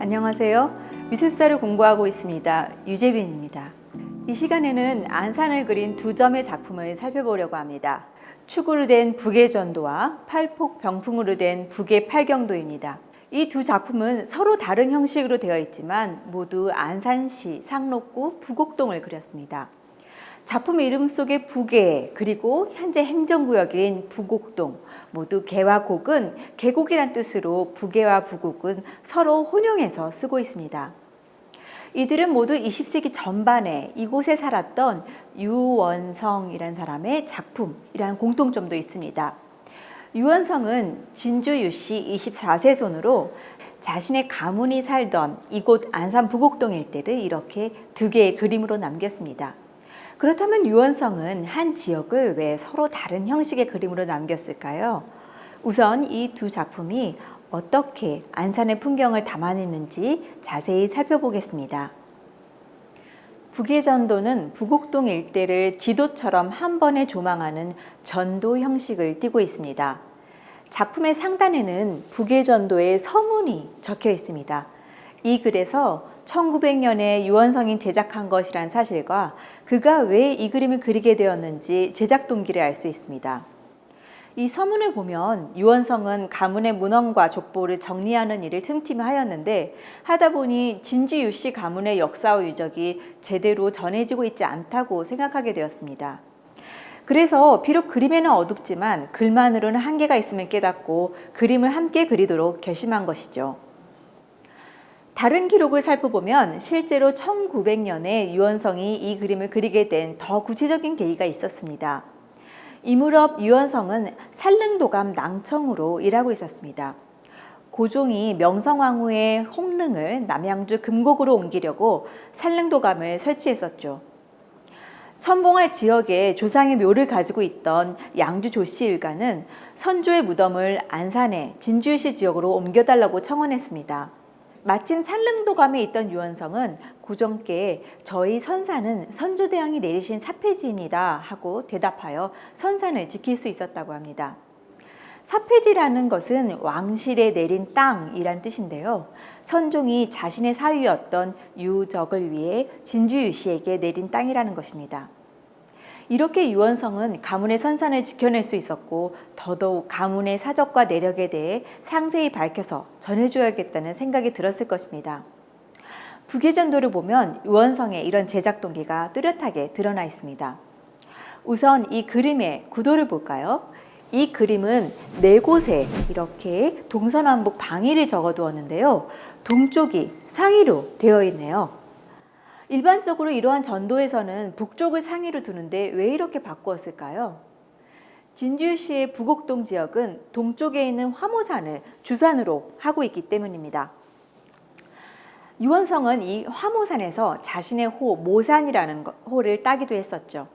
안녕하세요. 미술사를 공부하고 있습니다. 유재빈입니다. 이 시간에는 안산을 그린 두 점의 작품을 살펴보려고 합니다. 축으로 된 북의 전도와 팔폭 병풍으로 된 북의 팔경도입니다. 이 두 작품은 서로 다른 형식으로 되어 있지만 모두 안산시 상록구 부곡동을 그렸습니다. 작품 이름 속에 북의 그리고 현재 행정구역인 부곡동, 모두 개와 곡은 계곡이란 뜻으로 북계와 부곡은 서로 혼용해서 쓰고 있습니다. 이들은 모두 20세기 전반에 이곳에 살았던 유원성이라는 사람의 작품이라는 공통점도 있습니다. 유원성은 진주 유씨 24세 손으로 자신의 가문이 살던 이곳 안산 부곡동 일대를 이렇게 두 개의 그림으로 남겼습니다. 그렇다면 유원성은 한 지역을 왜 서로 다른 형식의 그림으로 남겼을까요? 우선 이 두 작품이 어떻게 안산의 풍경을 담아냈는지 자세히 살펴보겠습니다. 북의 전도는 부곡동 일대를 지도처럼 한 번에 조망하는 전도 형식을 띠고 있습니다. 작품의 상단에는 북의 전도의 서문이 적혀 있습니다. 이 글에서 1900년에 유원성이 제작한 것이란 사실과 그가 왜 이 그림을 그리게 되었는지 제작 동기를 알 수 있습니다. 이 서문을 보면 유원성은 가문의 문헌과 족보를 정리하는 일을 틈틈이 하였는데 하다 보니 진주 유씨 가문의 역사와 유적이 제대로 전해지고 있지 않다고 생각하게 되었습니다. 그래서 비록 그림에는 어둡지만 글만으로는 한계가 있음을 깨닫고 그림을 함께 그리도록 결심한 것이죠. 다른 기록을 살펴보면 실제로 1900년에 유원성이 이 그림을 그리게 된 더 구체적인 계기가 있었습니다. 이 무렵 유원성은 산릉도감 낭청으로 일하고 있었습니다. 고종이 명성황후의 홍릉을 남양주 금곡으로 옮기려고 산릉도감을 설치했었죠. 천봉할 지역에 조상의 묘를 가지고 있던 양주 조씨 일가는 선조의 무덤을 안산의 진주시 지역으로 옮겨달라고 청원했습니다. 마침 산릉도감에 있던 유원성은 고종께 저희 선산은 선조대왕이 내리신 사폐지입니다 하고 대답하여 선산을 지킬 수 있었다고 합니다. 사폐지라는 것은 왕실에 내린 땅이란 뜻인데요. 선종이 자신의 사위였던 유적을 위해 진주유씨에게 내린 땅이라는 것입니다. 이렇게 유원성은 가문의 선산을 지켜낼 수 있었고 더더욱 가문의 사적과 내력에 대해 상세히 밝혀서 전해줘야겠다는 생각이 들었을 것입니다. 북의 전도를 보면 유원성의 이런 제작 동기가 뚜렷하게 드러나 있습니다. 우선 이 그림의 구도를 볼까요? 이 그림은 네 곳에 이렇게 동서남북 방위를 적어두었는데요. 동쪽이 상위로 되어 있네요. 일반적으로 이러한 전도에서는 북쪽을 상위로 두는데 왜 이렇게 바꾸었을까요? 진주시의 부곡동 지역은 동쪽에 있는 화모산을 주산으로 하고 있기 때문입니다. 유원성은 이 화모산에서 자신의 호 모산이라는 호를 따기도 했었죠.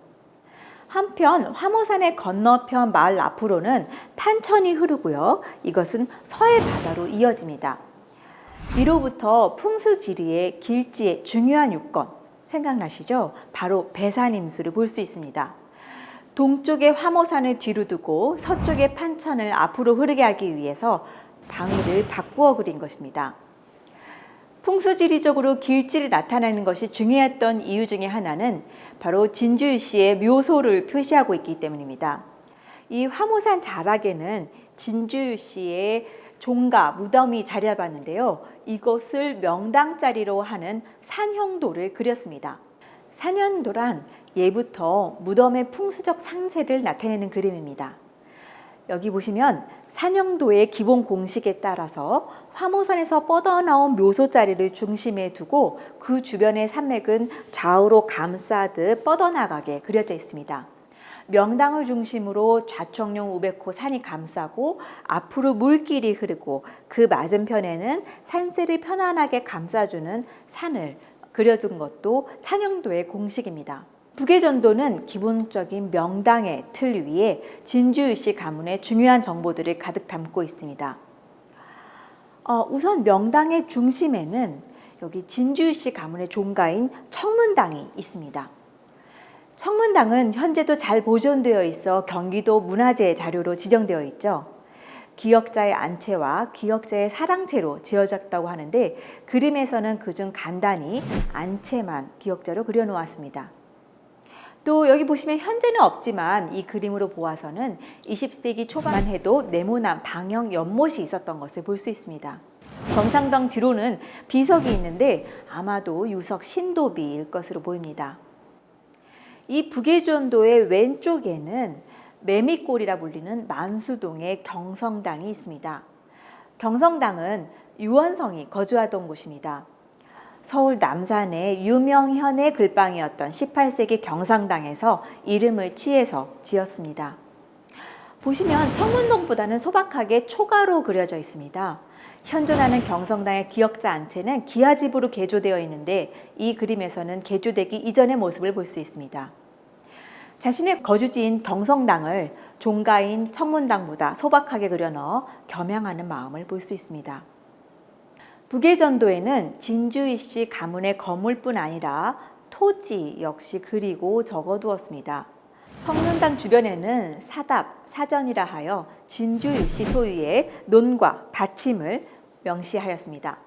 한편 화모산의 건너편 마을 앞으로는 판천이 흐르고요. 이것은 서해 바다로 이어집니다. 이로부터 풍수지리의 길지의 중요한 요건 생각나시죠? 바로 배산임수를 볼 수 있습니다. 동쪽의 화모산을 뒤로 두고 서쪽의 판천을 앞으로 흐르게 하기 위해서 방위를 바꾸어 그린 것입니다. 풍수지리적으로 길지를 나타내는 것이 중요했던 이유 중에 하나는 바로 진주유씨의 묘소를 표시하고 있기 때문입니다. 이 화모산 자락에는 진주유씨의 종가, 무덤이 자리 잡았는데요. 이것을 명당자리로 하는 산형도를 그렸습니다. 산형도란 예부터 무덤의 풍수적 상세를 나타내는 그림입니다. 여기 보시면 산형도의 기본 공식에 따라서 화모산에서 뻗어나온 묘소 자리를 중심에 두고 그 주변의 산맥은 좌우로 감싸듯 뻗어나가게 그려져 있습니다. 명당을 중심으로 좌청룡 우백호 산이 감싸고 앞으로 물길이 흐르고 그 맞은편에는 산세를 편안하게 감싸주는 산을 그려준 것도 산형도의 공식입니다. 북의 전도는 기본적인 명당의 틀 위에 진주유씨 가문의 중요한 정보들을 가득 담고 있습니다. 우선 명당의 중심에는 여기 진주유씨 가문의 종가인 청문당이 있습니다. 청문당은 현재도 잘 보존되어 있어 경기도 문화재 자료로 지정되어 있죠. 기역자의 안채와 기역자의 사랑채로 지어졌다고 하는데 그림에서는 그중 간단히 안채만 기역자로 그려놓았습니다. 또 여기 보시면 현재는 없지만 이 그림으로 보아서는 20세기 초반만 해도 네모난 방형 연못이 있었던 것을 볼 수 있습니다. 경상당 뒤로는 비석이 있는데 아마도 유석 신도비일 것으로 보입니다. 이 북예전도의 왼쪽에는 매미골이라 불리는 만수동의 경성당이 있습니다. 경성당은 유원성이 거주하던 곳입니다. 서울 남산의 유명현의 글방이었던 18세기 경상당에서 이름을 취해서 지었습니다. 보시면 청문동보다는 소박하게 초가로 그려져 있습니다. 현존하는 경성당의 기역자 안채는 기와집으로 개조되어 있는데 이 그림에서는 개조되기 이전의 모습을 볼 수 있습니다. 자신의 거주지인 경성당을 종가인 청문당보다 소박하게 그려넣어 겸양하는 마음을 볼 수 있습니다. 북예전도에는 진주이씨 가문의 건물뿐 아니라 토지 역시 그리고 적어두었습니다. 청문당 주변에는 사답, 사전이라 하여 진주일씨 소유의 논과 밭임을 명시하였습니다.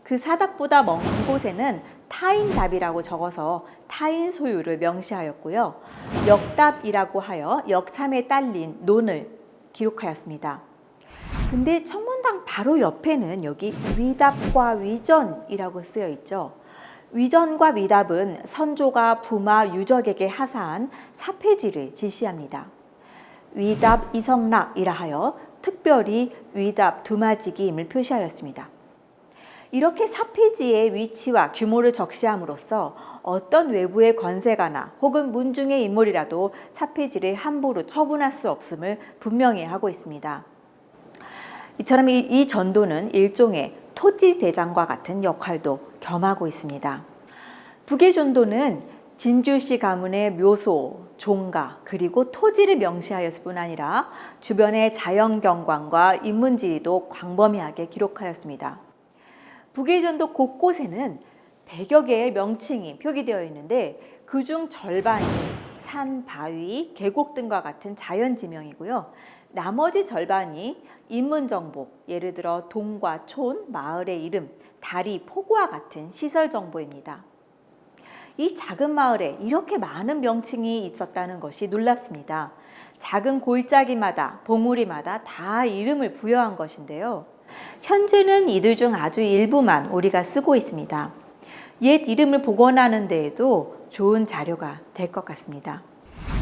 그 사답보다 먼 곳에는 타인답이라고 적어서 타인 소유를 명시하였고요. 역답이라고 하여 역참에 딸린 논을 기록하였습니다. 근데 청문당 바로 옆에는 여기 위답과 위전이라고 쓰여 있죠. 위전과 위답은 선조가 부마 유적에게 하사한 사폐지를 지시합니다. 위답 이성락이라 하여 특별히 위답 두마지기임을 표시하였습니다. 이렇게 사폐지의 위치와 규모를 적시함으로써 어떤 외부의 권세가나 혹은 문중의 인물이라도 사폐지를 함부로 처분할 수 없음을 분명히 하고 있습니다. 이처럼 이 전도는 일종의 토지대장과 같은 역할도 겸하고 있습니다. 북예전도는 진주시 가문의 묘소, 종가, 그리고 토지를 명시하였을 뿐 아니라 주변의 자연경관과 인문지리도 광범위하게 기록하였습니다. 북예전도 곳곳에는 100여 개의 명칭이 표기되어 있는데 그중 절반이 산, 바위, 계곡 등과 같은 자연지명이고요. 나머지 절반이 인문정보, 예를 들어 동과 촌, 마을의 이름, 다리, 포구와 같은 시설 정보입니다. 이 작은 마을에 이렇게 많은 명칭이 있었다는 것이 놀랍습니다. 작은 골짜기마다, 봉우리마다 다 이름을 부여한 것인데요. 현재는 이들 중 아주 일부만 우리가 쓰고 있습니다. 옛 이름을 복원하는 데에도 좋은 자료가 될 것 같습니다.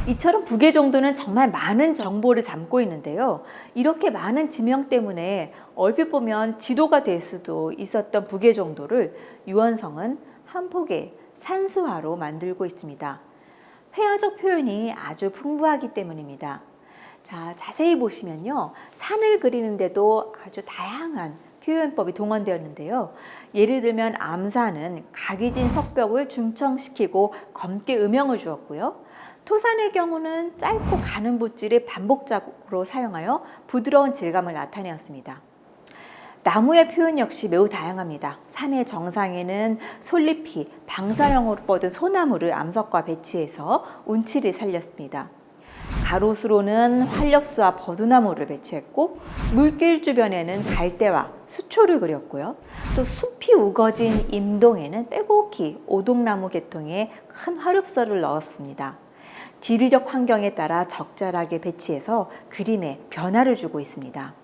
이처럼 북예정도는 정말 많은 정보를 담고 있는데요. 이렇게 많은 지명 때문에 얼핏 보면 지도가 될 수도 있었던 북예정도를 유원성은 한 폭의 산수화로 만들고 있습니다. 회화적 표현이 아주 풍부하기 때문입니다. 자, 자세히 보시면요. 산을 그리는데도 아주 다양한 표현법이 동원되었는데요. 예를 들면 암산은 각이진 석벽을 중청시키고 검게 음영을 주었고요. 토산의 경우는 짧고 가는 붓질을 반복적으로 사용하여 부드러운 질감을 나타내었습니다. 나무의 표현 역시 매우 다양합니다. 산의 정상에는 솔잎이 방사형으로 뻗은 소나무를 암석과 배치해서 운치를 살렸습니다. 가로수로는 활엽수와 버두나무를 배치했고 물길 주변에는 갈대와 수초를 그렸고요. 또 숲이 우거진 임동에는 빼곡히 오동나무 계통의 큰 활엽서를 넣었습니다. 지리적 환경에 따라 적절하게 배치해서 그림에 변화를 주고 있습니다.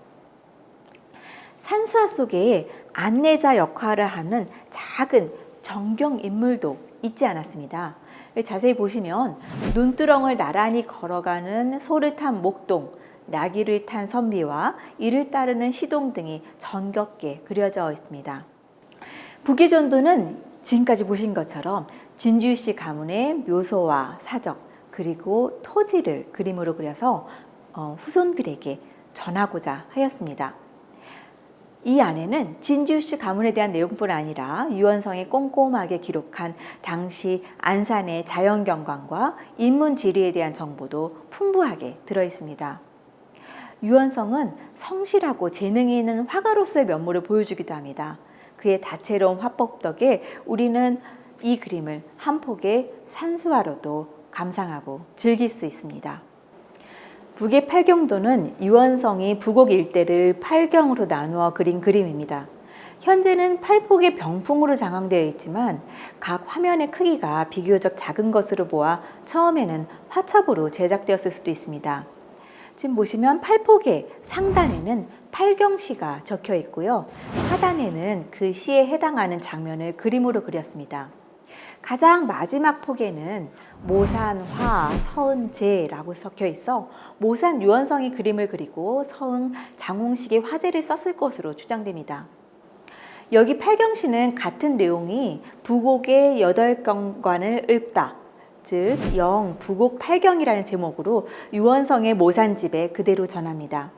산수화 속에 안내자 역할을 하는 작은 정경 인물도 있지 않았습니다. 자세히 보시면 눈두렁을 나란히 걸어가는 소를 탄 목동, 나귀를 탄 선비와 이를 따르는 시동 등이 정겹게 그려져 있습니다. 북예전도는 지금까지 보신 것처럼 진주시 가문의 묘소와 사적, 그리고 토지를 그림으로 그려서 후손들에게 전하고자 하였습니다. 이 안에는 진주시 가문에 대한 내용뿐 아니라 유원성이 꼼꼼하게 기록한 당시 안산의 자연경관과 인문지리에 대한 정보도 풍부하게 들어있습니다. 유원성은 성실하고 재능이 있는 화가로서의 면모를 보여주기도 합니다. 그의 다채로운 화법 덕에 우리는 이 그림을 한 폭의 산수화로도 감상하고 즐길 수 있습니다. 북의 팔경도는 유원성이 부곡 일대를 팔경으로 나누어 그린 그림입니다. 현재는 8폭의 병풍으로 장황되어 있지만 각 화면의 크기가 비교적 작은 것으로 보아 처음에는 화첩으로 제작되었을 수도 있습니다. 지금 보시면 8폭의 상단에는 팔경시가 적혀 있고요. 하단에는 그 시에 해당하는 장면을 그림으로 그렸습니다. 가장 마지막 폭에는 모산, 화, 서은, 제라고 적혀 있어 모산 유원성이 그림을 그리고 서은, 장홍식의 화제를 썼을 것으로 추정됩니다. 여기 팔경시는 같은 내용이 부곡의 8경관을 읊다, 즉 영, 부곡, 팔경이라는 제목으로 유원성의 모산집에 그대로 전합니다.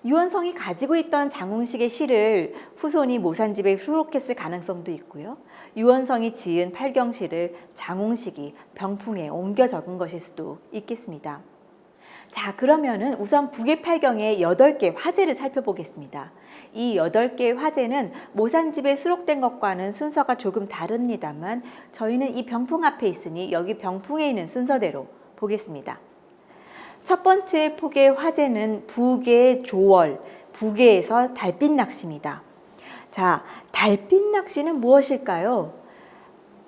유원성이 가지고 있던 장홍식의 시를 후손이 모산집에 수록했을 가능성도 있고요. 유원성이 지은 팔경시를 장홍식이 병풍에 옮겨 적은 것일 수도 있겠습니다. 자, 그러면은 우선 북의 팔경의 8개 화제를 살펴보겠습니다. 이 8개의 화제는 모산집에 수록된 것과는 순서가 조금 다릅니다만 저희는 이 병풍 앞에 있으니 여기 병풍에 있는 순서대로 보겠습니다. 첫 번째 폭의 화제는 북의 조월, 북해에서 달빛 낚시입니다. 자, 달빛 낚시는 무엇일까요?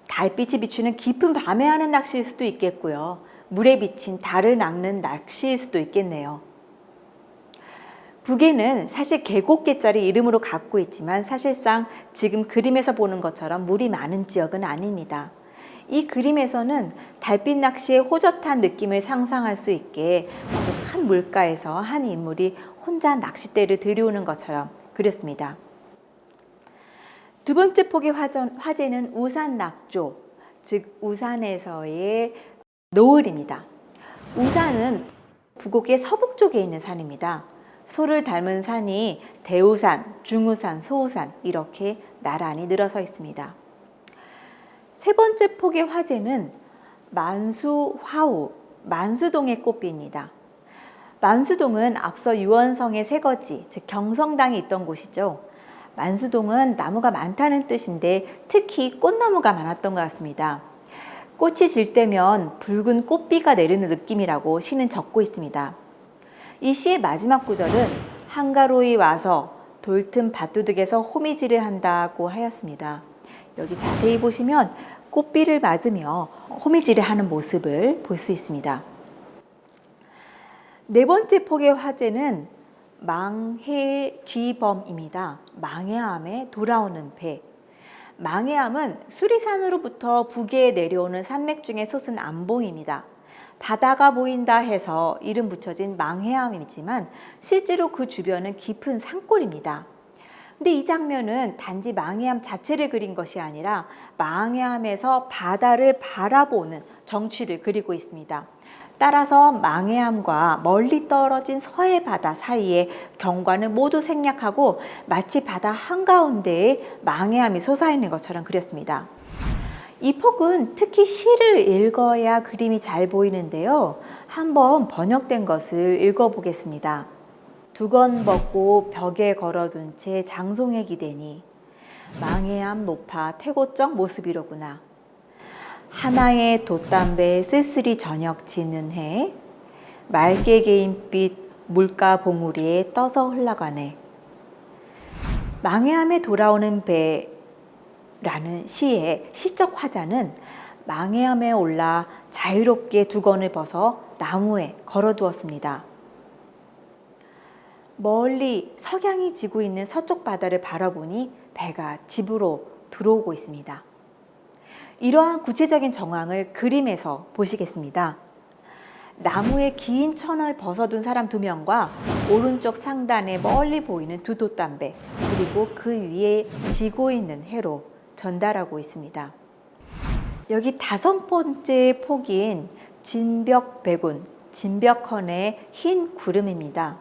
달빛이 비추는 깊은 밤에 하는 낚시일 수도 있겠고요. 물에 비친 달을 낚는 낚시일 수도 있겠네요. 북해는 사실 계곡계자를 이름으로 갖고 있지만 사실상 지금 그림에서 보는 것처럼 물이 많은 지역은 아닙니다. 이 그림에서는 달빛 낚시의 호젓한 느낌을 상상할 수 있게 아주 큰 물가에서 한 인물이 혼자 낚싯대를 들이우는 것처럼 그렸습니다. 두 번째 폭의 화제는 우산낙조, 즉 우산에서의 노을입니다. 우산은 부곡의 서북 쪽에 있는 산입니다. 소를 닮은 산이 대우산, 중우산, 소우산 이렇게 나란히 늘어서 있습니다. 세 번째 폭의 화제는 만수화우, 만수동의 꽃비입니다. 만수동은 앞서 유원성의 새거지, 즉 경성당이 있던 곳이죠. 만수동은 나무가 많다는 뜻인데 특히 꽃나무가 많았던 것 같습니다. 꽃이 질 때면 붉은 꽃비가 내리는 느낌이라고 시는 적고 있습니다. 이 시의 마지막 구절은 한가로이 와서 돌틈 밭두둑에서 호미질을 한다고 하였습니다. 여기 자세히 보시면 꽃비를 맞으며 호미질을 하는 모습을 볼 수 있습니다. 네 번째 폭의 화제는 망해쥐범입니다. 망해암에 돌아오는 배. 망해암은 수리산으로부터 북에 내려오는 산맥 중에 솟은 암봉입니다. 바다가 보인다 해서 이름 붙여진 망해암이지만 실제로 그 주변은 깊은 산골입니다. 근데 이 장면은 단지 망해암 자체를 그린 것이 아니라 망해암에서 바다를 바라보는 정취를 그리고 있습니다. 따라서 망해암과 멀리 떨어진 서해 바다 사이의 경관을 모두 생략하고 마치 바다 한가운데에 망해암이 솟아있는 것처럼 그렸습니다. 이 폭은 특히 시를 읽어야 그림이 잘 보이는데요. 한번 번역된 것을 읽어보겠습니다. 두건 벗고 벽에 걸어둔 채 장송에 기대니 망해암 높아 태고적 모습이로구나. 하나의 돛담배에 쓸쓸히 저녁 지는 해 맑게 개인빛 물가 봉우리에 떠서 흘러가네. 망해암에 돌아오는 배라는 시의 시적 화자는 망해암에 올라 자유롭게 두건을 벗어 나무에 걸어두었습니다. 멀리 석양이 지고 있는 서쪽 바다를 바라보니 배가 집으로 들어오고 있습니다. 이러한 구체적인 정황을 그림에서 보시겠습니다. 나무에 긴 천을 벗어둔 사람 2명과 오른쪽 상단에 멀리 보이는 두 돛담배, 그리고 그 위에 지고 있는 해로 전달하고 있습니다. 여기 5번째 폭인 진벽배군, 진벽헌의 흰 구름입니다.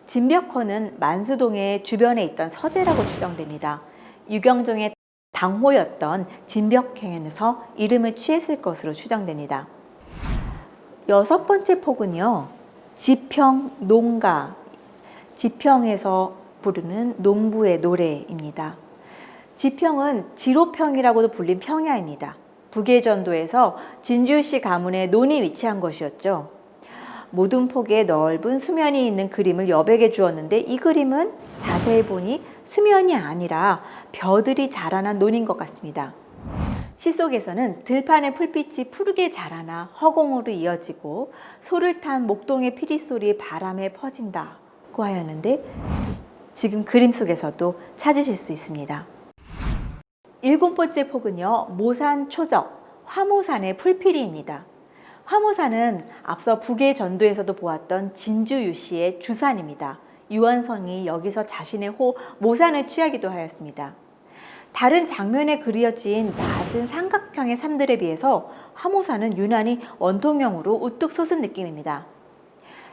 진벽헌은 만수동의 주변에 있던 서재라고 추정됩니다. 유경종의 당호였던 진벽행에서 이름을 취했을 것으로 추정됩니다. 6번째 폭은요, 지평 농가, 지평에서 부르는 농부의 노래입니다. 지평은 지로평이라고도 불린 평야입니다. 북해전도에서 진주시 가문의 논이 위치한 것이었죠. 모든 폭의 넓은 수면이 있는 그림을 여백에 주었는데 이 그림은 자세히 보니 수면이 아니라 벼들이 자라난 논인 것 같습니다. 시 속에서는 들판의 풀빛이 푸르게 자라나 허공으로 이어지고 소를 탄 목동의 피리 소리 바람에 퍼진다고 하였는데 지금 그림 속에서도 찾으실 수 있습니다. 7번째 폭은요, 모산 초적, 화모산의 풀피리입니다. 화모산은 앞서 북의 전도에서도 보았던 진주 유씨의 주산입니다. 유원성이 여기서 자신의 호 모산을 취하기도 하였습니다. 다른 장면에 그려진 낮은 삼각형의 산들에 비해서 화모산은 유난히 원통형으로 우뚝 솟은 느낌입니다.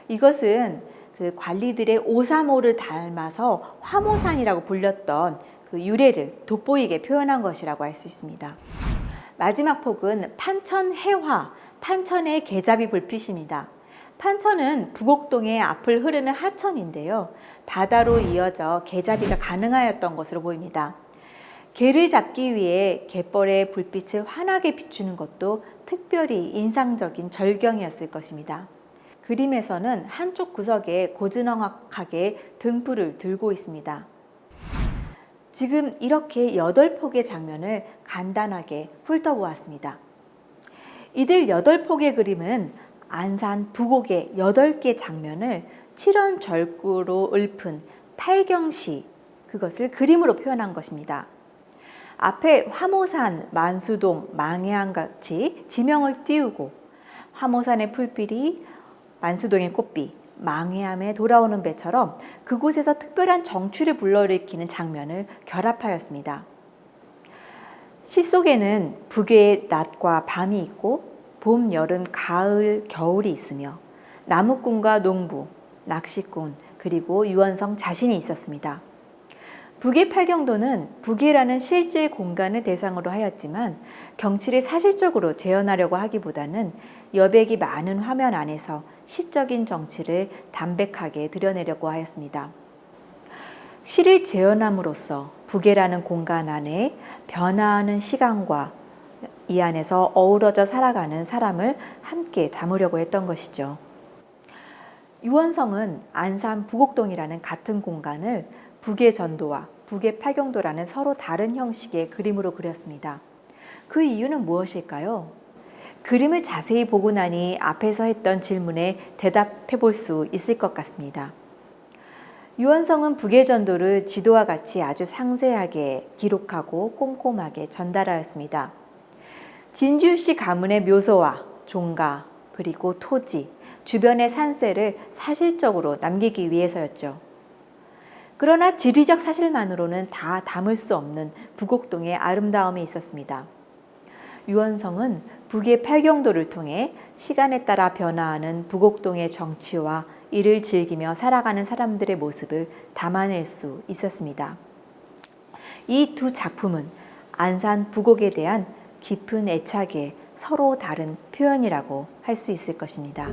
이것은 그 관리들의 오사모를 닮아서 화모산이라고 불렸던 그 유래를 돋보이게 표현한 것이라고 할 수 있습니다. 마지막 폭은 판천해화, 판천의 계잡이 불빛입니다. 판천은 부곡동의 앞을 흐르는 하천인데요. 바다로 이어져 계잡이가 가능하였던 것으로 보입니다. 개를 잡기 위해 갯벌의 불빛을 환하게 비추는 것도 특별히 인상적인 절경이었을 것입니다. 그림에서는 한쪽 구석에 고즈넉하게 등불을 들고 있습니다. 지금 이렇게 8폭의 장면을 간단하게 훑어보았습니다. 이들 8폭의 그림은 안산 부곡의 8개 장면을 칠원절구로 읊은 팔경시, 그것을 그림으로 표현한 것입니다. 앞에 화모산, 만수동, 망해안 같이 지명을 띄우고 화모산의 풀빛이 만수동의 꽃비, 망해암에 돌아오는 배처럼 그곳에서 특별한 정취를 불러일으키는 장면을 결합하였습니다. 시 속에는 북의 낮과 밤이 있고 봄, 여름, 가을, 겨울이 있으며 나무꾼과 농부, 낚시꾼, 그리고 유원성 자신이 있었습니다. 북의 팔경도는 북이라는 실제 공간을 대상으로 하였지만 경치를 사실적으로 재현하려고 하기보다는 여백이 많은 화면 안에서 시적인 정치를 담백하게 드러내려고 하였습니다. 시를 재현함으로써 북이라는 공간 안에 변화하는 시간과 이 안에서 어우러져 살아가는 사람을 함께 담으려고 했던 것이죠. 유원성은 안산 부곡동이라는 같은 공간을 북의 전도와 북의 팔경도라는 서로 다른 형식의 그림으로 그렸습니다. 그 이유는 무엇일까요? 그림을 자세히 보고 나니 앞에서 했던 질문에 대답해 볼 수 있을 것 같습니다. 유원성은 북의 전도를 지도와 같이 아주 상세하게 기록하고 꼼꼼하게 전달하였습니다. 진주시 가문의 묘소와 종가, 그리고 토지, 주변의 산세를 사실적으로 남기기 위해서였죠. 그러나 지리적 사실만으로는 다 담을 수 없는 부곡동의 아름다움이 있었습니다. 유원성은 북의 팔경도를 통해 시간에 따라 변화하는 부곡동의 정치와 이를 즐기며 살아가는 사람들의 모습을 담아낼 수 있었습니다. 이 두 작품은 안산 부곡에 대한 깊은 애착의 서로 다른 표현이라고 할 수 있을 것입니다.